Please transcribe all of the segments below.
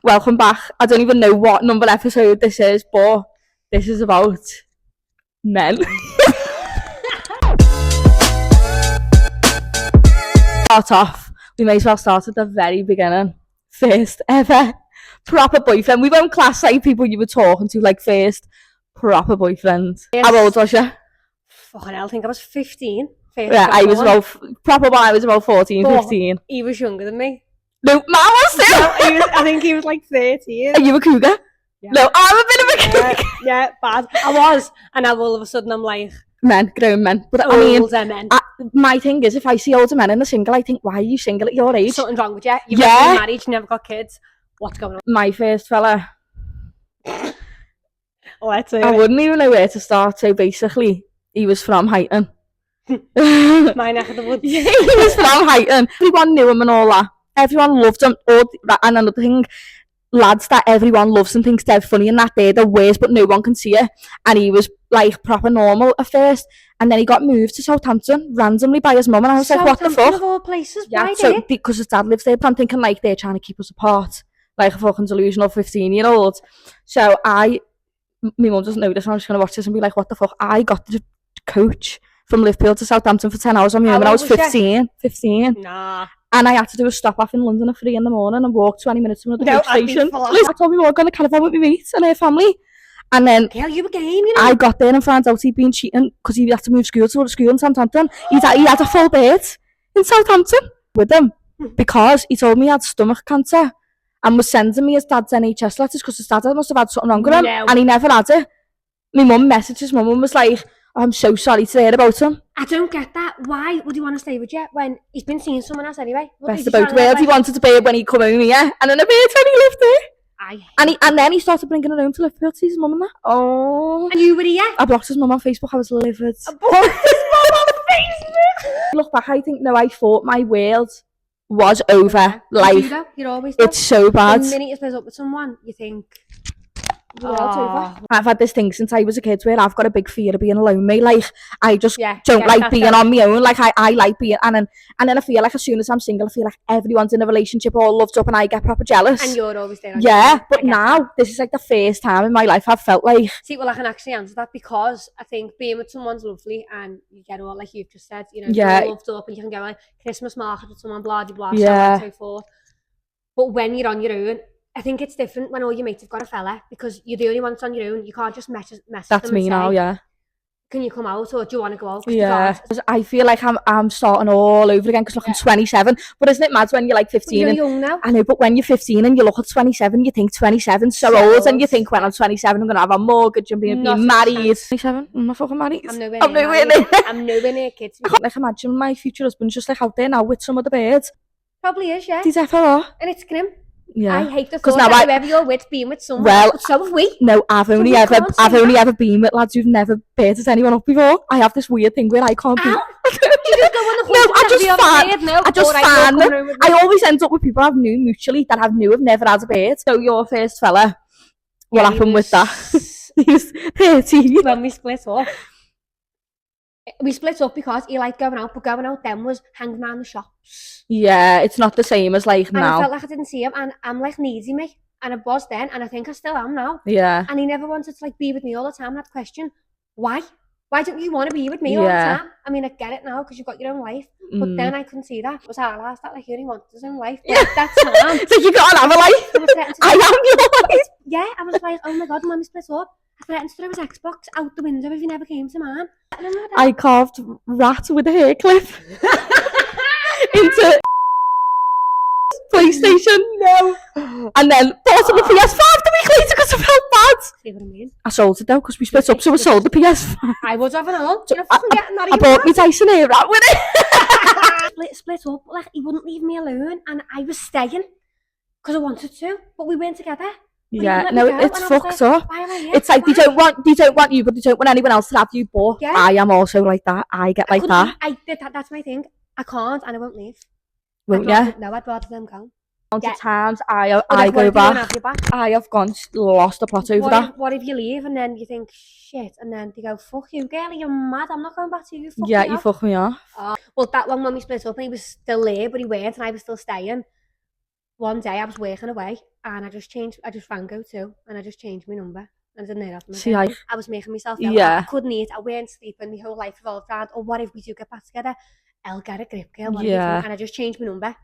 Welcome back. I don't even know what number episode this is, but this is about men. Start off. We may as well start at the very beginning. First ever proper boyfriend. We won't class like people you were talking to like first proper boyfriend. Yes. How old was you? Fucking hell, I think I was 15. Yeah, I was about proper one. I was about 14, 15. He was younger than me. No, man was too. No, I think he was like 13. Are you a cougar? Yeah. No, I'm a bit of a cougar. Yeah, bad. I was, and now all of a sudden I'm like Men, grown men. But I mean, older men. my thing is, if I see older men in a single, I think, why are you single at your age? Something's wrong with you. You've never been married, you never got kids. What's going on? My first fella, Let's see. I wouldn't even know where to start. So basically, he was from Highton. My neck of the woods. He was from Highton. Everyone knew him and all that. Everyone loved him. And another thing, lads that everyone loves and thinks they're funny and that they're the worst, but no one can see it. And he was like proper normal at first. And then he got moved to Southampton randomly by his mum. And I was like, what the fuck? Of all places, Yeah, why so because his dad lives there, but I'm thinking like they're trying to keep us apart. Like a fucking delusional 15-year-old. So my mum doesn't know this, and I'm just going to watch this and be like, what the fuck? I got the coach from Liverpool to Southampton for 10 hours on my own when I was 15. Nah. And I had to do a stop off in London at 3 in the morning and walk 20 minutes to another coach station. I told me we were going to caravan with my mates and her family. And then girl, you were game, you know. I got there and found out he'd been cheating because he had to move school to a school in Southampton. He had a full bed in Southampton with him because he told me he had stomach cancer and was sending me his dad's NHS letters because his dad must have had something wrong with him and he never had it. My mum messaged his mum and was like, I'm so sorry to hear about him. I don't get that. Why would he want to stay with you when he's been seeing someone else anyway? Best of both worlds. He wanted to be when he come home here, and then a bit when he lived there. And then he started bringing her home to Liverpool to see his mum and that. Oh. And you were here? I blocked his mum on Facebook. I was livid. I blocked his mum on Facebook. Look back, I think I thought my world was over. Like, you're always it's so bad. The minute you split up with someone, you think, over. I've had this thing since I was a kid where I've got a big fear of being alone. Like I just don't like being on my own. Like I like being, and then I feel like as soon as I'm single, I feel like everyone's in a relationship, all loved up, and I get proper jealous. And you're always there. But now this is like the first time in my life I've felt like. See, well, I can actually answer that because I think being with someone's lovely, and you get all like you've just said, you're loved up, and you can go like Christmas market with someone, blah blah blah, so on and so forth. But when you're on your own, I think it's different when all your mates have got a fella because you're the only one that's on your own. You can't just mess That's them me now, yeah. Can you come out or do you want to go out? Yeah, I feel like I'm starting all over again because I'm 27. But isn't it mad when you're like 15? You're young now. I know, but when you're 15 and you look at 27, you think 27 so old, and you think when I'm 27 I'm going to have a mortgage and be married. 27? I'm not fucking married. I'm nowhere near. I'm nowhere near kids. I can't imagine my future husband's just like out there now with some other birds. Probably is, yeah. He's FRR. And it's grim. Yeah. I hate the thought that whoever you're with being with someone. Well, but so have we. No, I've only ever been with lads who've never bearded anyone up before. I have this weird thing where I can't be. You just go on the I just fan them. I always end up with people I've knew mutually that I've knew have never had a beard. So your first fella, what happened with that? He was 13. When we split up. We split up because he liked going out, but going out then was hanging around the shops. Yeah, it's not the same as like now. I felt like I didn't see him, and I'm like needy me, and I was then, and I think I still am now. Yeah. And he never wanted to like be with me all the time. And I'd question, why? Why don't you want to be with me all the time? I mean, I get it now because you've got your own life, but then I couldn't see that. It was hard last that like he only wanted his own life. But that's not. So you gotta have a life. I am your life. Yeah, I was like, oh my god, when we split up, I threatened to throw his Xbox out the window if he never came to mine. I carved rat with a hair clip into PlayStation. No. And then bought on the PS5 the week later because I felt bad. See what I mean? I sold it though because we split up, so I sold the PS5. I was having all. I bought me Dyson hair rat with it. Split up, like he wouldn't leave me alone, and I was staying because I wanted to, but we weren't together. Yeah, no, it's fucked up. It's like they don't want you, but they don't want anyone else to have you. But I am also like that. I get like that. That's my thing. I can't, and I won't leave. Won't you? No, I'd rather them go. Times I go back. I have lost the plot over that. What if you leave and then you think shit, and then they go fuck you, girl, you're mad. I'm not going back to you. You fuck me off. Well, that one when we split up, and he was still there, but he weren't, and I was still staying. one day I was working away and I just rang Go2 and I just changed my number. And I didn't hear that. See, I was making myself ill. Yeah. I couldn't eat. I weren't sleeping. My whole life revolved around, oh, what if we do get back together? I'll get a grip, girl. What do you Yeah. think? And I just changed my number.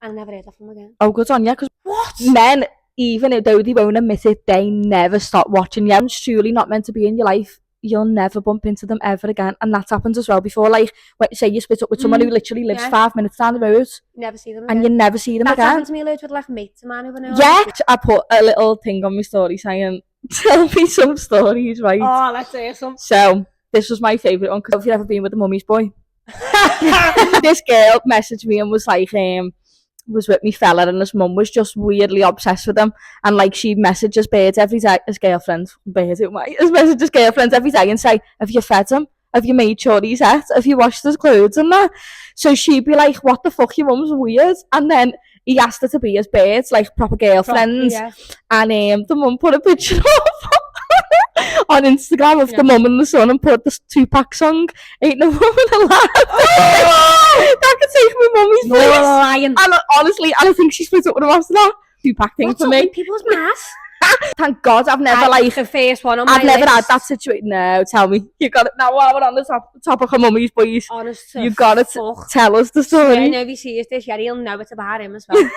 And I never heard of him again. Oh, good on you, because What? men, even though they won't admit it, they never stop watching you. It's truly not meant to be in your life. You'll never bump into them ever again. And that happens as well before, like, when, say you split up with someone who literally lives Yeah. 5 minutes down the road, Never see them and again. you never see them That's again. happened to me loads with like mates of mine who I know. Yeah, I put a little thing on my story saying, tell me some stories, right? Oh, let's hear some. So, this was my favourite one, because if you've ever been with the mummy's boy. This girl messaged me and was like, was with me fella, and his mum was just weirdly obsessed with him, and like she messages Birds every day, his girlfriends, Birds, his messages girlfriends every day and say, have you fed him? Have you made sure he's ate? Have you washed his clothes and that? So she'd be like, what the fuck, your mum's weird. And then he asked her to be his Birds, like proper girlfriends. Yeah. And the mum put a picture up on Instagram of the mum and the son and put the Tupac song, Ain't No Woman Alive. That could take my mummy's No place. lying. And honestly, I think she split up with him after that. Tupac thing What's for up me. with people's mass? Thank God I've never like the first one on my I've never had list. that situation. No, tell me. You got it now while we're on the topic of mummies, boys. Honest to You got it. fuck. Tell us the Yeah, story. no, if he sees this, yeah, he'll know it's about him as well.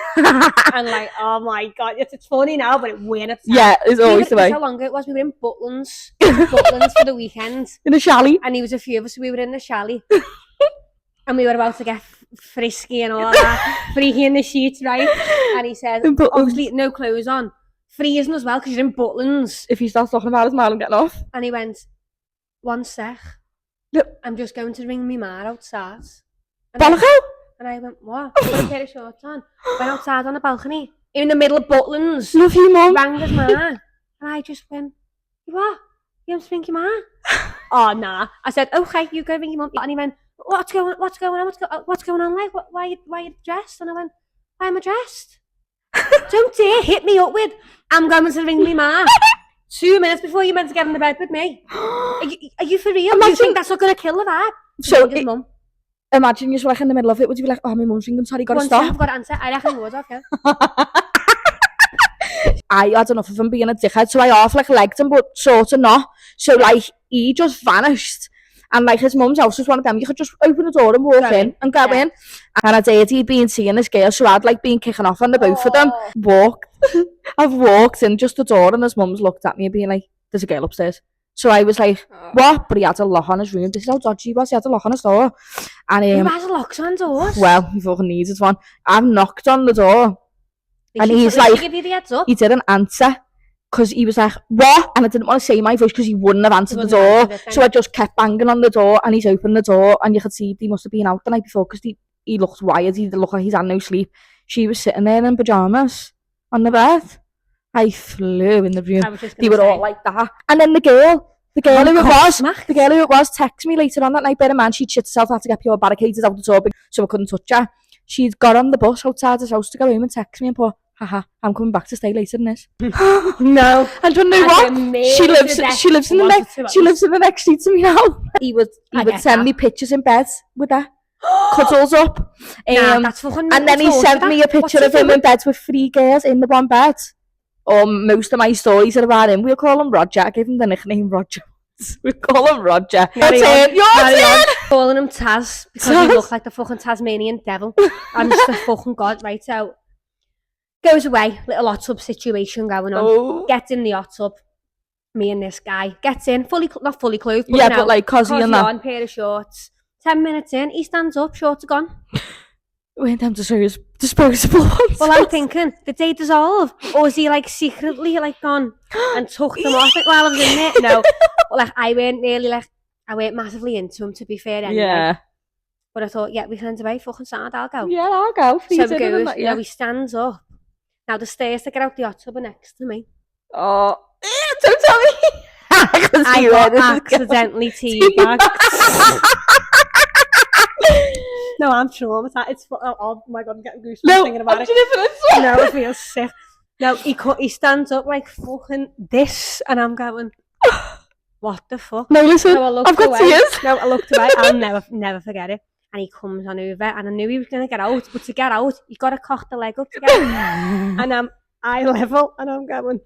And like, oh my God, it's funny now, but it weren't at the time. Yeah, it's always the way. How long ago it was? We were in Butlins for the weekend, In a chalet. and he was a few of us. So we were in the chalet, and we were about to get frisky and all that, freaky in the sheets, right? And he says, In Butlins. obviously no clothes on, freezing as well because you're in Butlins. If he starts talking about his man, I'm getting off. And he went, one sec, Yep. I'm just going to ring me ma outside. And I, Bolloco? and I went, what? Put a pair of shorts on. Went outside on the balcony in the middle of Butlins. Love you, mum. Rang his ma. And I just went, you what? You want to ring your ma? Oh, nah. I said, okay, you go ring your mum. And he went, what's going on? What's going on? Like, why are you dressed? And I went, why am I dressed? Don't dare hit me up with, I'm going to ring me ma. 2 minutes before you're meant to get in the bed with me. Are you for real? Do you think that's not going to kill the vibe? So, His mum. imagine you're like in the middle of it. Would you be like, oh, my mum's ringing, sorry, gotta One stop? sec, I've got to answer. I reckon he would have, yeah. I had enough of him being a dickhead, so I half like liked him, but sort of not. So like he just vanished, and like his mum's house was one of them. You could just open the door and walk in and go in. And I'd heard he'd been seeing this girl, so I'd like been kicking off on the both of them. I've walked in just the door, and his mum's looked at me and being like, "There's a girl upstairs." So I was like, "What?" But he had a lock on his room. This is how dodgy he was. He had a lock on his door, and Who has locks on doors? well, he fucking needed one. I've knocked on the door. And he's like, give you the heads up. he didn't answer because he was like, what? And I didn't want to say my voice because he wouldn't have answered the door. So I just kept banging on the door, and he's opened the door, and you could see he must have been out the night before because he looked wired. He looked like he's had no sleep. She was sitting there in pyjamas on the bed. I flew in the room. They were all like that. And then the girl who it was texted me later on that night. Bear in mind, she'd shit herself, had to get pure barricaded out the door so I couldn't touch her. She'd got on the bus outside his house to go home and text me and put, haha, I'm coming back to stay later than this. No. And do you know what? She lives in the next street to me now. He would send me pictures in bed with her. Cuddles up. That's fucking and then he sent me a picture of him in bed with 3 girls in the one bed. Most of my stories are about him. We'll call him Roger. I gave him the nickname Roger. We'll call him Roger. Your turn. Calling him Taz because he looked like the fucking Tasmanian devil. I'm just a fucking god, right? So goes away, little hot tub situation going on. Gets in the hot tub. Me and this guy gets in, not fully clothed, but but like cosy and that. On, pair of shorts. 10 minutes in, he stands up, shorts are gone. Went down to show his disposable ones. Well, I'm thinking, did they dissolve? Or is he like secretly like gone and took them off it while I was in there? No. Well, like I went massively into him, to be fair anyway. Yeah. But I thought, yeah, we can away, fucking sad, I'll go. Yeah, I'll go. So he goes, he stands up. Now the stairs to get out the hot tub are next to me. Oh, don't tell me. I got accidentally teabagged. No, I'm traumatized. It's oh my god, I'm getting goosebumps thinking about it. No, I feel sick. No, he stands up like fucking this, and I'm going, what the fuck? No, listen, I've got tears. No, I looked away. I'll never forget it. and he comes on over, and I knew he was going to get out, but to get out, he got to cock the leg up to get out. And I'm eye level, and I'm going,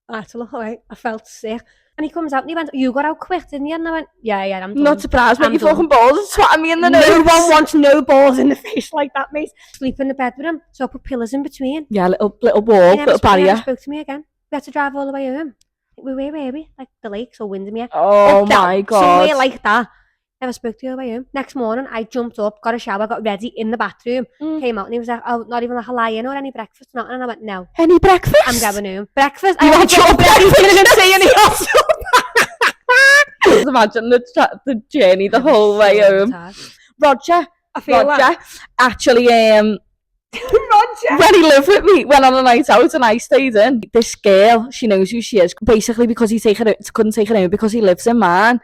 I had to look away. I felt sick. And he comes out and he went, you got out quick, didn't you? And I went, yeah, I'm done. Not surprised when I'm you done. fucking balls and swatting me in the No nose. one wants no balls in the face like that, mate. Sleep in the bed with him, so I put pillars in between. Yeah, little wall, little barrier. He never spoke to me again. We had to drive all the way home. Where were we? Like the lakes or Windermere. Oh my God. Somewhere like that. Never spoke to you all the way home. Next morning, I jumped up, got a shower, got ready in the bathroom, came out, and he was like, oh, not even like a lie-in or any breakfast, nothing. And I went, no. Any breakfast? I'm going home. Breakfast? You had your breakfast? You didn't say any else. Just imagine the journey the whole way home. Roger actually Roger, when he lived with me, went on a night out and I stayed in. This girl, she knows who she is, basically because he couldn't take her home because he lives in Man.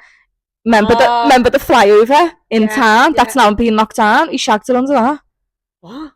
Remember the flyover in town? That's now being knocked down. He shagged her under that. What?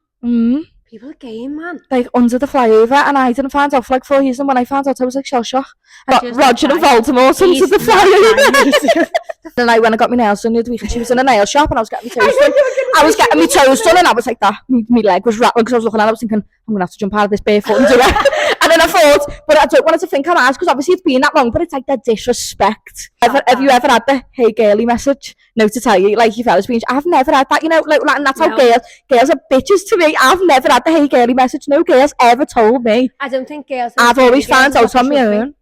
People are game, man. Like under the flyover, and I didn't find out for like 4 years, and when I found out I was like shell shocked. But Roger and Voldemort under the flyover. Then I went and got my nails done the other week, and she was in a nail shop, and I was getting my toes done. I was getting my toes done, and I was like that. My leg was rattling because I was looking at it. I was thinking, I'm going to have to jump out of this barefoot and do it. And then I thought, but I don't want her to think I'm ass, because obviously it's been that long, but it's like the disrespect. Have you ever had the hey girly message? No, to tell you, like your fella's been, I've never had that, you know, like, and that's how girls are bitches to me. I've never had the hey girly message. No girls ever told me. I don't think girls. I've always found out on my own.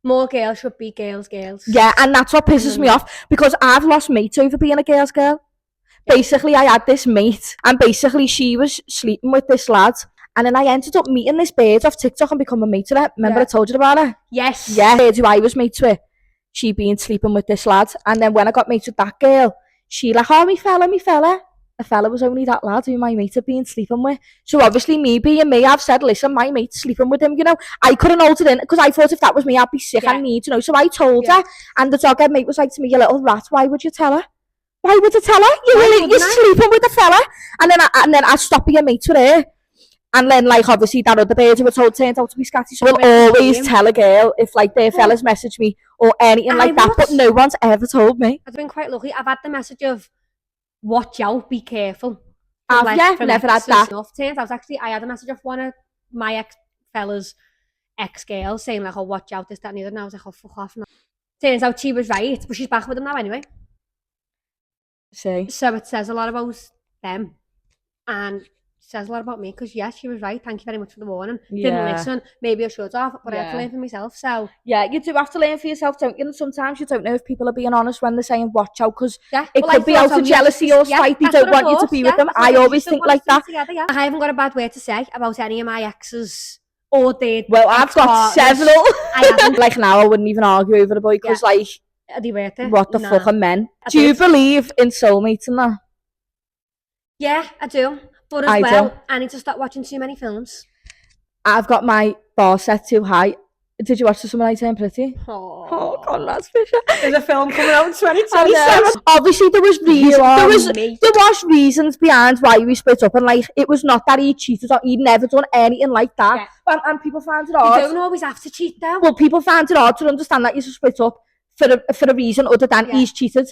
More girls should be girls. Yeah, and that's what pisses me off, because I've lost mates over being a girl's girl. Basically, I had this mate, and basically she was sleeping with this lad, and then I ended up meeting this bird off TikTok and becoming mates with her. Remember I told you about her? Yes. Yeah, who I was mates with. She been sleeping with this lad, and then when I got mates with that girl, she like, oh, me fella. The fella was only that lad who my mate had been sleeping with. So obviously me being me, I've said, listen, my mate's sleeping with him, you know. I couldn't hold it in, because I thought if that was me, I'd be sick. I need to know. So I told her, and the dog mate was like to me, you little rat, why would you tell her? Why would you tell her? You're sleeping with the fella. And then I stopped being mates with her. And then, like, obviously, that other bird who were told turned out to be scatty. So we'll always tell a girl if, like, their fellas message me or anything like that. But no one's ever told me. I've been quite lucky. I've had the message of, watch out, be careful. Never had that. I had a message of one of my ex-fellas, ex-girls, saying, like, oh, watch out, this, that, and the other. And I was like, oh, fuck off. No. Turns out she was right, but she's back with them now anyway. So it says a lot about them. And says a lot about me, because yes, she was right. Thank you very much for the warning. Didn't listen. Maybe I should have, but I had to learn for myself. So yeah, you do have to learn for yourself, don't you? And sometimes you don't know if people are being honest when they're saying watch out, because it could be out of jealousy or spite. They don't want you to be with them. I always think like that. I haven't got a bad word to say about any of my exes or their Well, I've got several. I haven't. Like now, I wouldn't even argue over the boy, because like, are they worth it? What the fuck are men? Do you believe in soulmates and that? Yeah, I do. But as well, I need to stop watching too many films. I've got my bar set too high. Did you watch The Summer I Turned Pretty? Oh God, that's Fisher. There's a film coming out in 2027. Obviously, there was reasons behind why we split up, and like it was not that he cheated or he'd never done anything like that. Yeah. And people found it hard. You don't always have to cheat, though. Well, people found it hard to understand that you should split up for a reason other than he's cheated.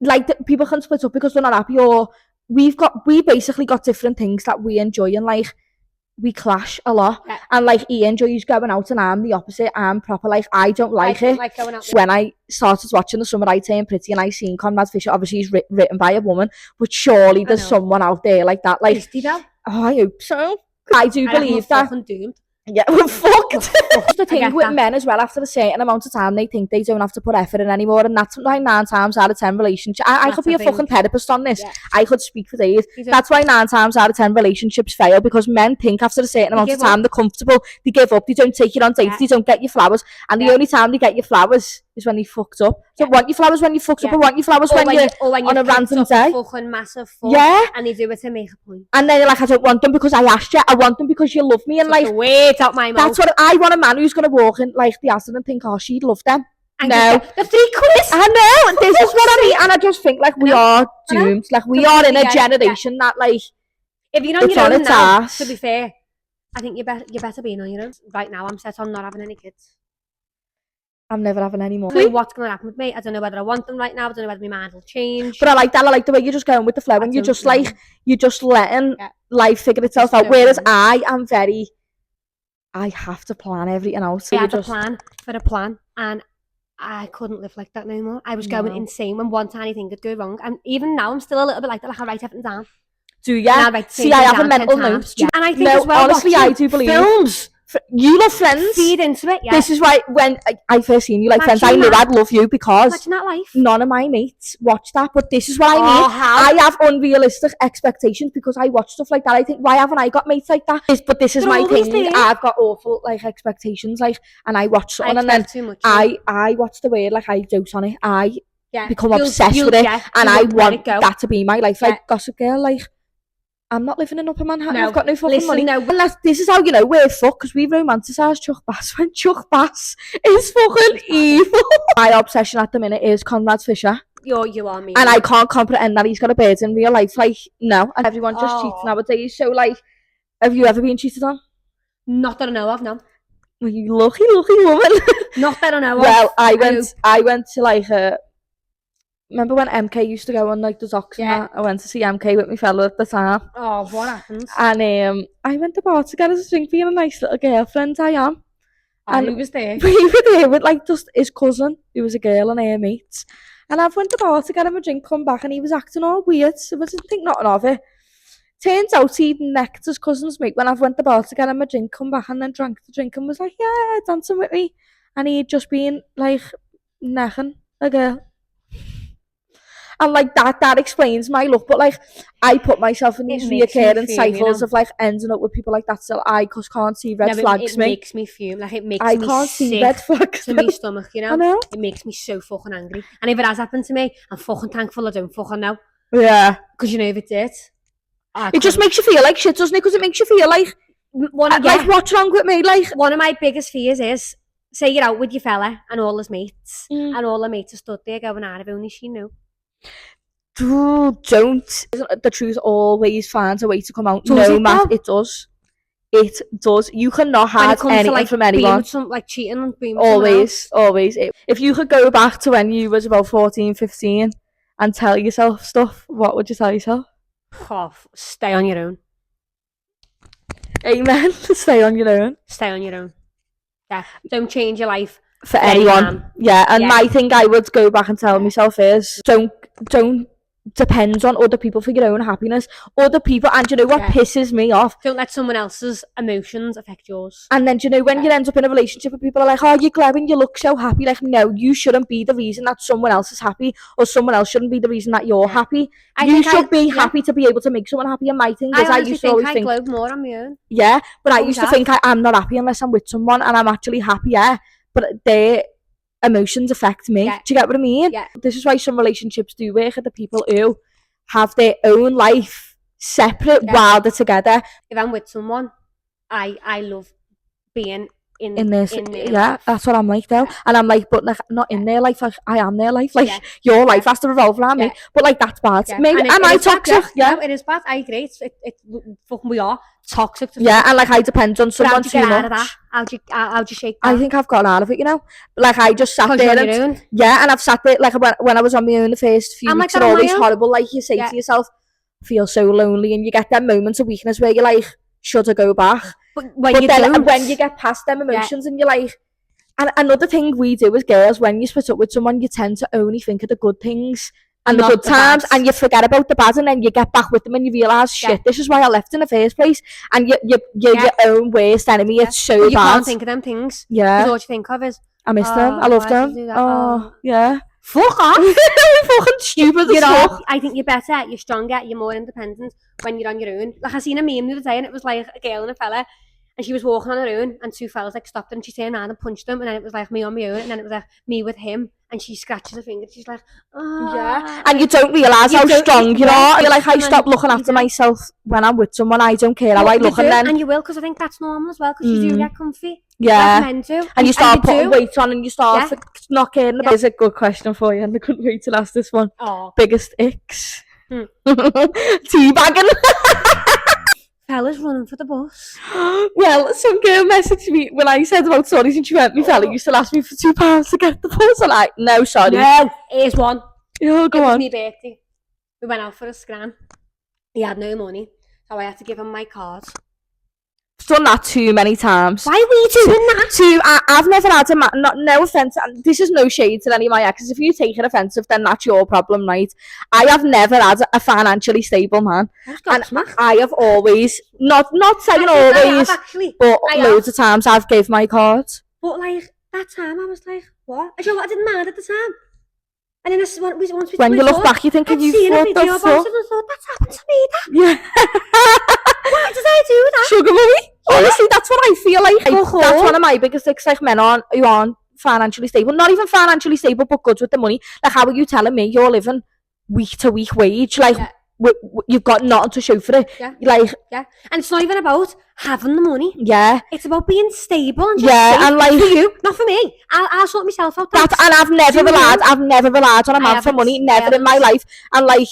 Like people can split up because they're not happy, or we basically got different things that we enjoy, and like we clash a lot. Yeah. And like he enjoys going out and I'm the opposite. I'm proper like I don't like it. Like going out. So when I started watching The Summer I Turned Pretty and I seen Conrad Fisher, obviously he's written by a woman, but surely there's someone out there like that. Like, oh, I hope so. I do believe that. Doomed. Yeah, we're fucked. The thing with men as well, after a certain amount of time, they think they don't have to put effort in anymore, and that's why 9 times out of 10 relationships. I could be a fucking therapist on this. Yeah. I could speak for days. That's why 9 times out of 10 relationships fail, because men think after a certain amount of time they're comfortable, they give up, they don't take you on dates, they don't get your flowers, and the only time they get your flowers is when they fucked up. So want your flowers when you fucked up, or want your flowers when you're on a random day. Fucking massive fuck, and they do it to make a point. And then you're like, I don't want them because I asked you. I want them because you love me. And like, wait out my mouth. That's what I want, a man who's gonna walk in like the acid and think, oh, she'd love them. And no, the 3 quid. I know. This is what I mean, and I just think like we are doomed. Like we are in a generation that like, if you're on your own now, to be fair, I think you better be on your own. Right now, I'm set on not having any kids. I'm never having any more. I don't know what's going to happen with me. I don't know whether I want them right now. I don't know whether my mind will change. But I like that. I like the way you're just going with the flow and you're just like, you're just letting life figure itself out. Whereas I am very, I have to plan everything out. I had a plan for a plan and I couldn't live like that no more. I was going insane when one tiny thing could go wrong. And even now I'm still a little bit like that. Like I write everything down. Do you? See, I have a mental note. Yeah. And I think as well, honestly, I do believe films. You love Friends. Feed into it, yeah. This is why when I first seen you like Friends, I knew I'd love you because none of my mates watch that. But this is what I mean. I have unrealistic expectations because I watch stuff like that. I think, why haven't I got mates like that? But this is my thing. I've got awful like expectations, like, and I watch something and then I watch the word, like I dose on it. I become obsessed with it, and I want that to be my life. Like Gossip Girl, like. I'm not living in Upper Manhattan. I've got no fucking money. Unless this is how you know we're fucked because we romanticise Chuck Bass when Chuck Bass is fucking evil. My obsession at the minute is Conrad Fisher. You are me. And I can't comprehend that he's got a bird in real life. Like, no. And everyone just cheats nowadays. So, like, have you ever been cheated on? Not that I know of, no. Well, you lucky woman. Not that I know of. Well, I went to like a. Remember when MK used to go on like the Zox and that? I went to see MK with my fella at the time. Oh, what happened? And I went to bar to get us a drink, being a nice little girlfriend I am. And who was there? We were there with like just his cousin, who was a girl, and her mates. And I went to bar to get him a drink, come back, and he was acting all weird. So I didn't think nothing of it. Turns out he'd necked his cousin's mate when I went to bar to get him a drink, come back and then drank the drink and was like, yeah, dancing with me. And he'd just been like necking a girl. And like that explains my look, but like I put myself in these reoccurring cycles of like ending up with people like that still. I just can't see red flags. It makes me fume. Like it makes me sick. I can't see red flags to my stomach, you know? I know. It makes me so fucking angry. And if it has happened to me, I'm fucking thankful I don't fucking know. Yeah. Because you know if it did, it just makes you feel like shit, doesn't it? Because it makes you feel like like what's wrong with me? Like one of my biggest fears is say you're out with your fella and all his mates, and all the mates are stood there going, if only she knew. Don't. The truth always finds a way to come out. No matter, it does. It does. You cannot hide anything from anyone. Like cheating and being always. If you could go back to when you was about 14, 15 and tell yourself stuff, what would you tell yourself? Oh, stay on your own. Amen. Stay on your own. Stay on your own. Yeah. Don't change your life for anyone. Yeah. And my thing I would go back and tell myself is don't depend on other people for your own happiness. Other people, and you know what pisses me off? Don't let someone else's emotions affect yours. And then, you know, when you end up in a relationship with people are like, oh, you're glowing, you look so happy. Like, no, you shouldn't be the reason that someone else is happy, or someone else shouldn't be the reason that you're happy. You should be happy to be able to make someone happy. And my thing is, I used to always think I glowed more on my own. Yeah, but I used to think I'm not happy unless I'm with someone, and I'm actually happier. But their emotions affect me. Do you get what I mean? Yeah. This is why some relationships do work, are the people who have their own life separate while they're together. If I'm with someone, I love being in their life. That's what I'm like though. And I'm like, but like not in their life, like I am their life. Like your life has to revolve around me. But like that's bad. Maybe am I toxic? No, it is bad. I agree. It's fucking we are toxic. And like I depend on someone too much. Out of that? How'd you shake that? I think I've gotten out of it, you know. Like I just sat there and and I've sat there like when I was on my own the first few weeks, are always horrible. Like you say to yourself, I feel so lonely, and you get them moments of weakness where you're like, should I go back? But when you get past them emotions and you're like, and another thing we do as girls, when you split up with someone, you tend to only think of the good things and the good times, and you forget about the bad, and then you get back with them and you realise, shit, this is why I left in the first place. And you're your own worst enemy. It's so bad. You can't think of them things. Yeah. Because all you think of is, I miss them. I love them. Oh, yeah. Fuck off. Fucking stupid as fuck. I think you're better, you're stronger, you're more independent when you're on your own. Like I seen a meme the other day, and it was like a girl and a fella, and she was walking on her own, and two fellas like stopped her, and she turned around and punched them, and then it was like me on my own, and then it was like me with him, and she scratches her finger, she's like, oh. Yeah. And you don't realise how strong you are. You're like, I stop looking after myself when I'm with someone. I don't care how I look, and you will, because I think that's normal as well, because you do get comfy. Yeah. Like men do. And you start putting weight on, and you start not caring about it. It's a good question for you, and I couldn't wait to ask this one. Oh. Biggest icks? Teabagging. Fella's running for the bus. Well, some girl messaged me when I said about sorry since she went, me fella used to ask me for £2 to get the bus. I'm like, no, sorry. No, here's one. Oh, It go was on. my birthday. We went out for a scran. He had no money, so I had to give him my card. I've done that too many times. Why are we doing that? I've never had no offence, and this is no shade to any of my exes. If you take it offensive, then that's your problem, right? I have never had a financially stable man. And I have always, not saying always, but loads of times I've gave my card. But like, that time I was like, what? And you know what, I didn't mind at the time. And then once we when you look back, you think, I'd you seen a what video the about fuck? it and thought, that's happened to me, that. Yeah. Why did I do that? Sugar mummy. Honestly, that's what I feel like. Uh-huh. That's one of my biggest things, like men who aren't financially stable. Not even financially stable, but good with the money. Like, how are you telling me you're living week to week wage? Like, you've got nothing to show for it. Yeah. Like, yeah. And it's not even about having the money. Yeah. It's about being stable and just Yeah, safe. and like, For you, not for me. I'll sort myself out. And I've never relied on a man for money. Never in my life. And like,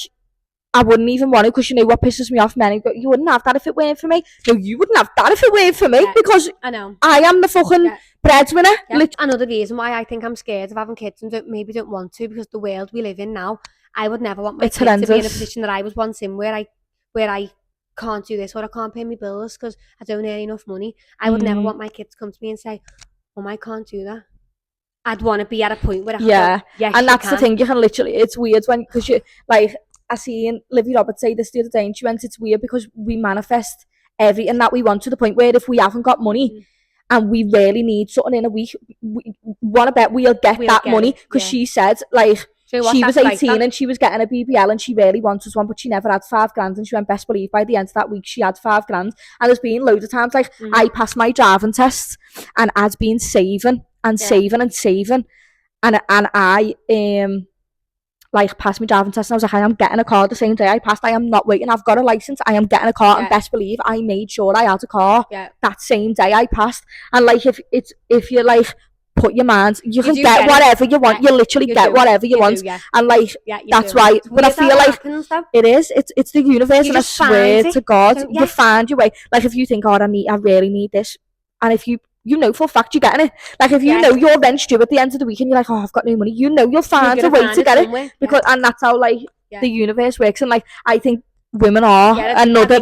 I wouldn't even want to, because you know what pisses me off, men? You wouldn't have that if it weren't for me. No, you wouldn't have that if it weren't for me, because I know. I am the fucking breadwinner. Yeah. Another reason why I think I'm scared of having kids and maybe don't want to, because the world we live in now, I would never want my kids to be in a position that I was once in, where I can't do this, or I can't pay my bills because I don't earn enough money. I would never want my kids to come to me and say, I can't do that. I'd want to be at a point where I can go, yes, and that's the thing, you can literally, it's weird when, because you, like, I seen Livy Roberts say this the other day, and she went, it's weird because we manifest everything that we want, to the point where if we haven't got money and we really need something in a week, we want to bet we'll get that money, because she said, like, she was 18 and she was getting a BBL and she really wanted one, but she never had £5,000, and she went, best believe by the end of that week she had £5,000. And there's been loads of times, like, I passed my driving test and I'd been saving and saving and saving, and I like, passed my driving test, and I was like, I am getting a car the same day I passed. I am not waiting. I've got a license. I am getting a car, and best believe I made sure I had a car that same day I passed. And like, if you like put your mind, you can get whatever you want. You literally get whatever you want, and like, that's why. But I feel like it is. It's the universe, and I swear to God, you find your way. Like, if you think, I really need this, and if you know for a fact you're getting it. Like, if you know you're rent due at the end of the week and you're like, I've got no money, you know you'll find a way to get it, because and that's how, like, the universe works. And like, I think women are another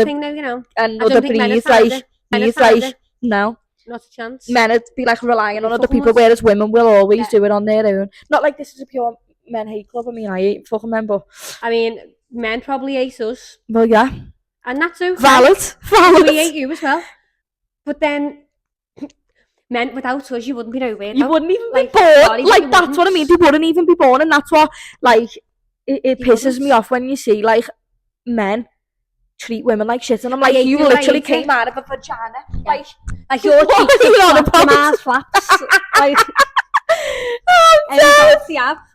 thing now, you know. Another breeze, like no, not a chance. Men would be like relying on other people, whereas women will always do it on their own. Not like this is a pure men hate club. I mean, I hate fucking men, but I mean, men probably hate us. Well, yeah, and that's okay. Valid. We hate you as well. But then, men, without us, you wouldn't be nowhere. You wouldn't even be born. Like, that's what I mean. They wouldn't even be born, and that's what, like, it pisses me off when you see, like, men treat women like shit, and I'm like, you literally came out of a vagina. Like your cheeks are Mars flaps. Like, but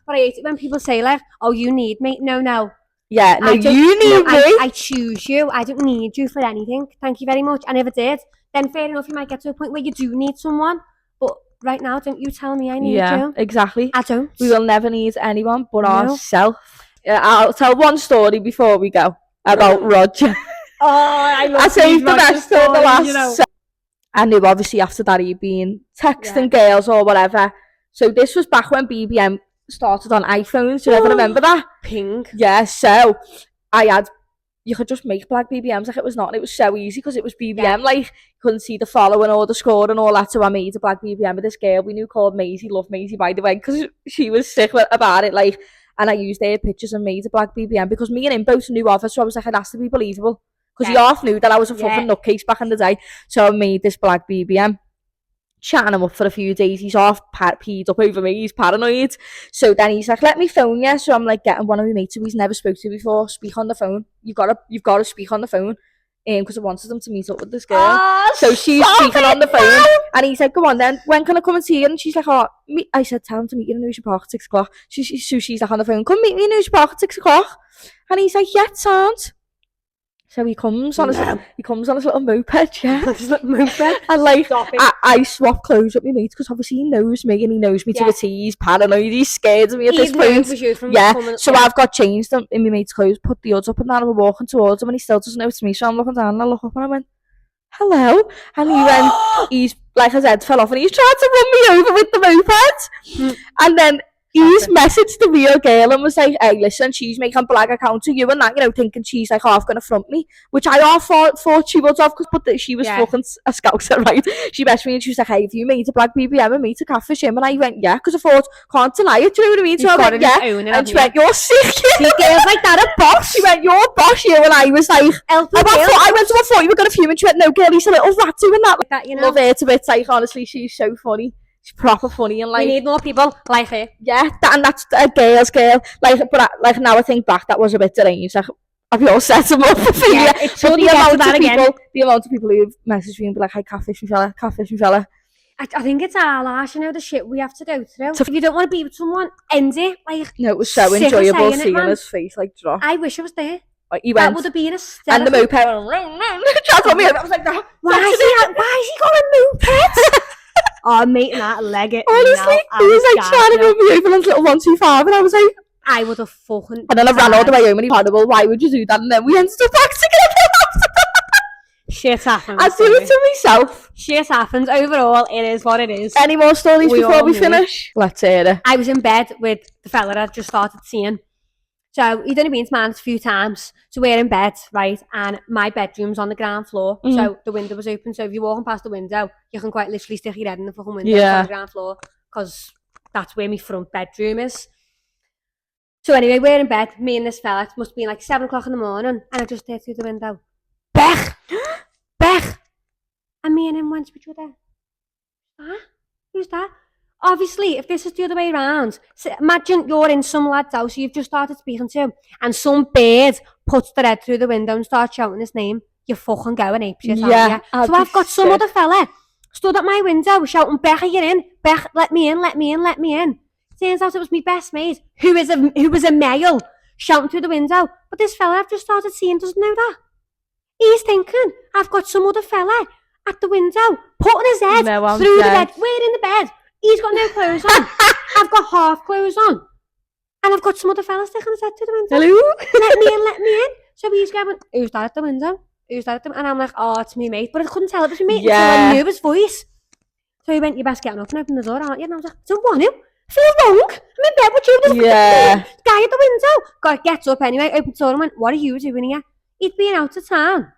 I hate it when people say, like, oh, you need me. No. Yeah, no, you need me. I choose you. I don't need you for anything. Thank you very much. I never did. Then fair enough, you might get to a point where you do need someone. But right now, don't you tell me I need you. Yeah, exactly. I don't. We will never need anyone but ourselves. I'll tell one story before we go about Roger. Oh, I saved the best till the last. You know. I knew, obviously, after that he'd been texting girls or whatever. So this was back when BBM started on iPhones. Do you ever remember that? Ping. Yeah, so you could just make black BBMs like it was nothing. It was so easy because it was BBM. Yeah. Like, you couldn't see the following or the score and all that. So I made a black BBM with this girl we knew called Maisie. Love Maisie, by the way, because she was sick about it. Like, and I used their pictures and made a black BBM because me and him both knew of her. So I was like, it has to be believable. Because he half knew that I was a fucking nutcase back in the day. So I made this black BBM. Chatting him up for a few days. He's half peed up over me. He's paranoid. So then he's like, let me phone you. So I'm like, getting one of my mates who he's never spoke to before. Speak on the phone. You've got to speak on the phone. Because I wanted them to meet up with this girl. Oh, so she's speaking on the phone. And he said, go on then. When can I come and see you? And she's like, I said, tell him to meet you in Newsham Park at 6 o'clock. So she's like on the phone, come meet me in Newsham Park at 6 o'clock. And he's like, yeah, it sounds. So he comes on his little moped, yeah. Just like moped. And like, Stop it. I swap clothes with my mate because obviously he knows me and he knows me to Yeah. a T. He's paranoid, he's scared of me at this Even though it point. was you from Yeah, coming- so I've got changed in my mate's clothes, put the hoods up and down, and we're walking towards him and he still doesn't know it's me, so I'm looking down and I look up and I went, hello, and he went, he's like his head fell off and he's trying to run me over with the moped, and then he's messaged the real girl and was like, hey, listen, she's making a black account to you and that, you know, thinking she's like half gonna front me, which I half thought she would have, but she was fucking a scouser, right? She messaged me and she was like, hey, have you made a black BBM and me to catfish him? And I went, yeah, because I thought, can't deny it, do you know what I mean? So I went, yeah, and she went, you're sick. See, girls like that are boss. She went, you're a boss, you, and I was like, I went, I thought you were gonna fume, and she went, no, girl, he's a little rat doing that. Like that, you know. Love her to bits, like, honestly, she's so funny. She's proper funny and like, We need more people like her. yeah, and that's a girl's girl. Like, but like now I think back, that was a bit deranged. Like, have you all set him up for failure? Yeah, it But shouldn't get to that again. the amount of people who've messaged me and be like, hey, catfish me fella. I think it's our last, you know, the shit we have to go through. If you don't want to be with someone, end it. Like, No, it was so Sick of enjoyable saying it, seeing man. his face like drop. I wish I was there. Like, he That went, would have been and hysterical. the moped went, tried to run me over. I was like, no. Why is he got a moped? Oh, mate, that leg it. Honestly, he was like trying to run me over on his little 125, and I was like, I would have fucking. and then I ran all the way home and he was horrible, why would you do that? And then we ended up back together. Shit happens. I do it to myself. Shit happens. Overall, it is what it is. Any more stories We before all we knew. finish? Let's hear it. I was in bed with the fella I'd just started seeing. So he'd only been to man's a few times. So we're in bed, right? And my bedroom's on the ground floor. So the window was open. So if you're walking past the window, you can quite literally stick your head in the fucking window Yeah. on the ground floor. Because that's where my front bedroom is. So anyway, we're in bed, me and this fella. It must have been like 7 o'clock in the morning. And I just stared through the window. Bech! Bech! And me and him went to each other. Huh? Who's that? Obviously, if this is the other way around, imagine you're in some lad's house you've just started speaking to, and some bird puts their head through the window and starts shouting his name. You're fucking going apeshit, Yeah, aren't you? So I've got some other fella stood at my window shouting, Becca, you're in. Beck, let me in, let me in, let me in. Turns out it was my best mate, who was a male, shouting through the window. But this fella I've just started seeing doesn't know that. He's thinking, I've got some other fella at the window, putting his head No, I'm through dead. the bed. We're in the bed. He's got no clothes on. I've got half clothes on. And I've got some other fella sticking his head through the window. Hello? Let me in, let me in. So he's going, who's that at the window? Who's that at the window? And I'm like, oh, it's me mate. But I couldn't tell it was me mate until Yeah. I knew his voice. So he went, you're best getting up and open the door, aren't you? And I was like, I don't want him. I feel wrong. I'm in bed with you. There's a Yeah. guy at the window. Guy gets up anyway, opens the door and went, what are you doing here? He'd been out of town.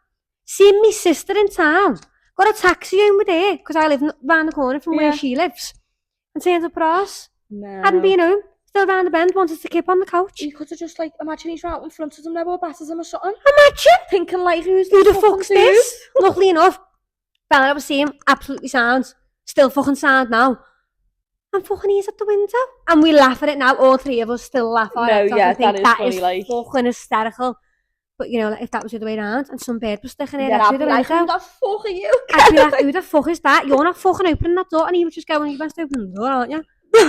Seen me sister in town. Got a taxi home with her, because I live round the corner from where Yeah. she lives. And turned up for us. No. Hadn't been home. Still round the bend, wanted to keep on the couch. He could have just like, imagine he's right out in front of them now or batters him or something. Imagine! Thinking like, Who the fuck's this? Luckily enough, fella I was seeing, absolutely sound. Still fucking sound now. And fucking he's at the window. And we laugh at it now, all three of us still laugh at it. No, yeah, that is funny, like. fucking hysterical. But you know, like, if that was the other way around and some bird was sticking her Yeah, head I'd through be the like, who window, the fuck are you? I'd be like, who the fuck is that? You're not fucking opening that door. And he was just going, you best open the door, aren't you? No!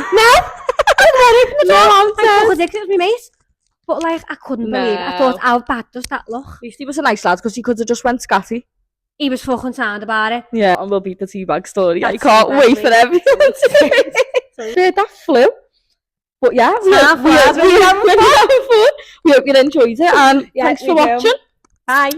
I won't open the door. No, I'm fucking addicted to my mate. But like, I couldn't believe it. I thought, how bad does that look? At least he was a nice lad because he could have just went scatty. He was fucking sound about it. Yeah, and we'll beat the teabag story. I That's can't teabag, wait for mate. everyone to hear it. Yeah, that flew. But yeah, we Half hope hours, we hope you enjoyed it and Yeah, thanks for we do. watching. Bye.